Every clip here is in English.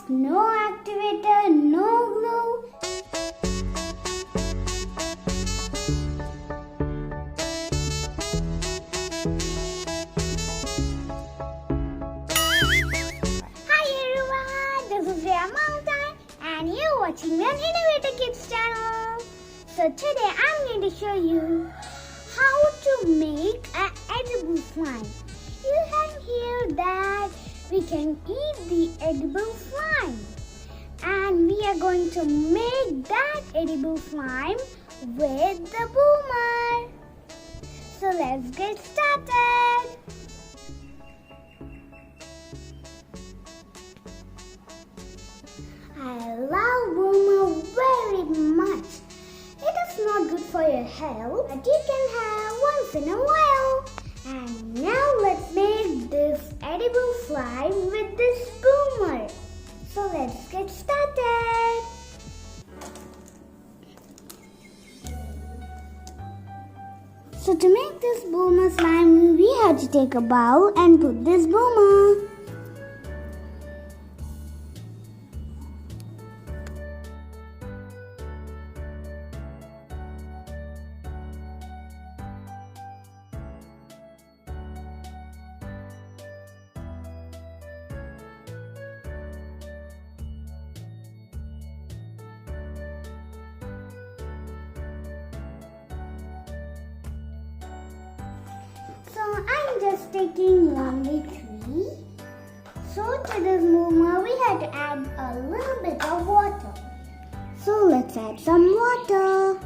no activator, no glue. Hi everyone, this is Rhea Mountain and you're watching the Innovator Kids channel. So today I'm going to show you how to make an edible slime. You can hear that we can eat the edible slime. And we are going to make that edible slime with the boomer. So let's get started. I love boomer very much. It is not good for your health, but you can have once in a while. And now let's make this edible slime with this boomer. So let's get started. So to make this boomer slime, we have to take a bowl and put this boomer. So I'm just taking only 3. So to this boomer we had to add a little bit of water. So let's add some water.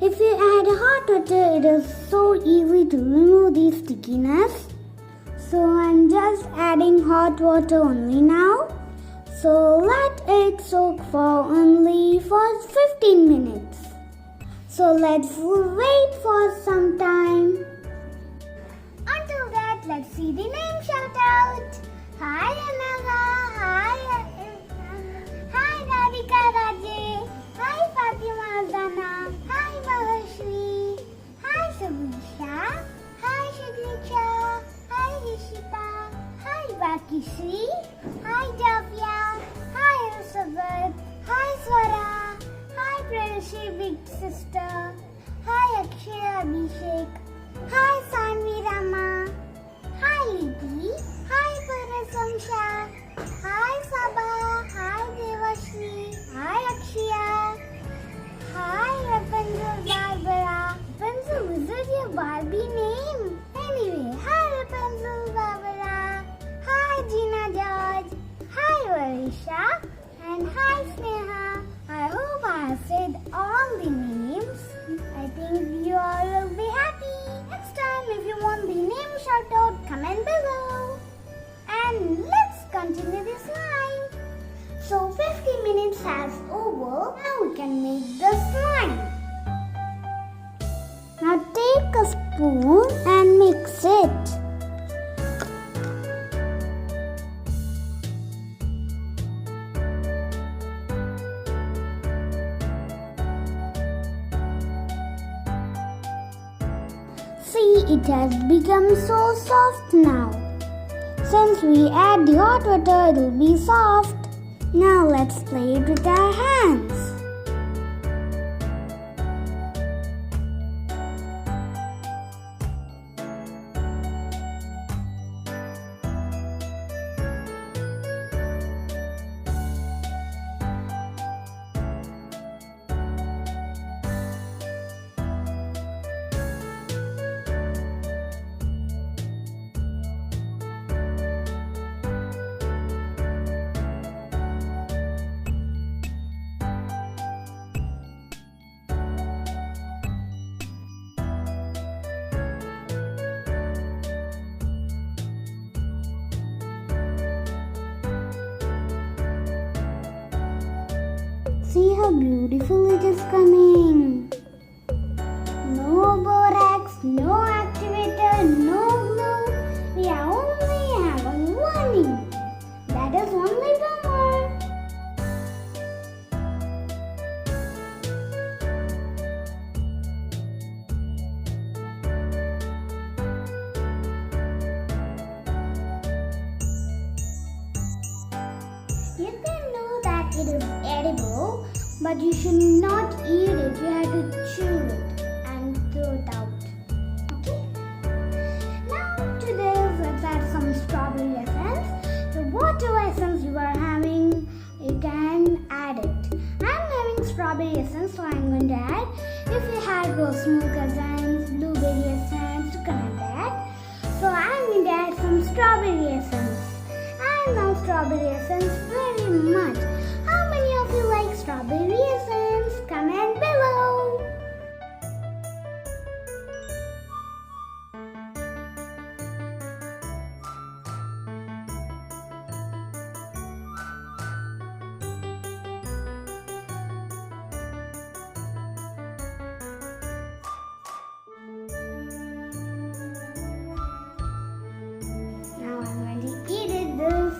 If you add hot water, it is so easy to remove the stickiness. So I'm just adding hot water only now. So let it soak for only 15 minutes. So let's wait for some time. Until that, let's see the name shout out. Hi Anaga, hi Radhika Raje, hi Fatima Zana, hi Mahashri, hi Sabisha, hi Shagricha, hi Rishita, hi Bakishri, hi Javya, hi Elizabeth, hi Swara. Hi Prayashi big sister. Hi Akshaya Abhishek. Hi Sanvi Rama. Hi Liti. Hi Parasamsha. Hi Sabha. Hi Devashri. Hi Akshaya. Hi Rapunzel Barbara. Rapunzel, is it your Barbie name? Anyway, hi Rapunzel Barbara. Hi Gina George. Hi Varisha. And hi Sneha. I hope I have said all the names. I think you all will be happy. Next time, if you want the name shout out, comment below. And let's continue this slime. So 50 minutes has over. Now we can make the slime. Now take a spoon and mix it. See, it has become so soft now. Since we add the hot water, it will be soft. Now let's play it with our hands. See how beautiful it is coming. No borax, no activator, no glue. We are only having one ink. That is only boomer. that it is edible, but you should not eat it. You have to chew it and throw it out. Okay? Now to this, let's add some strawberry essence. The water essence you are having, you can add it. I'm having strawberry essence, so I'm going to add. If you had rose milk essence, blueberry essence, you can add that. So I'm going to add some strawberry essence. I love strawberry essence very much. How many of you like strawberry essence? Comment below. Now I'm going to eat it. This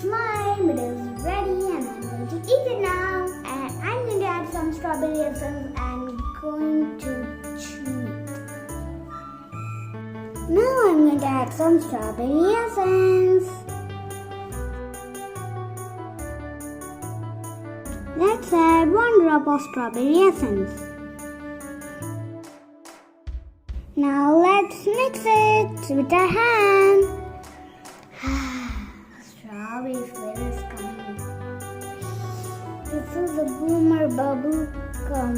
slime it is ready and I'm going to eat it now. And I'm going to add some strawberry essence and going to chew it. Now I'm going to add some strawberry essence. Let's add 1 drop of strawberry essence. Now let's mix it with our hand. Strawberry flavor is coming. This is the boomer bubble gum.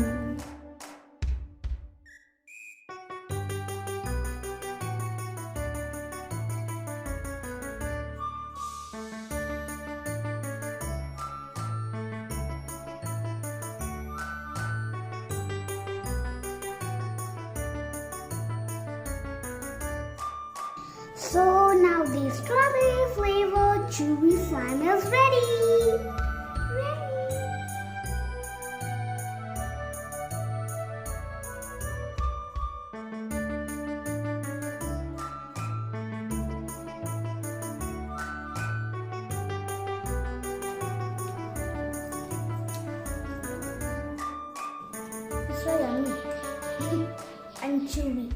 So now the strawberry flavor chewy slime is ready. It's so yummy and chewy.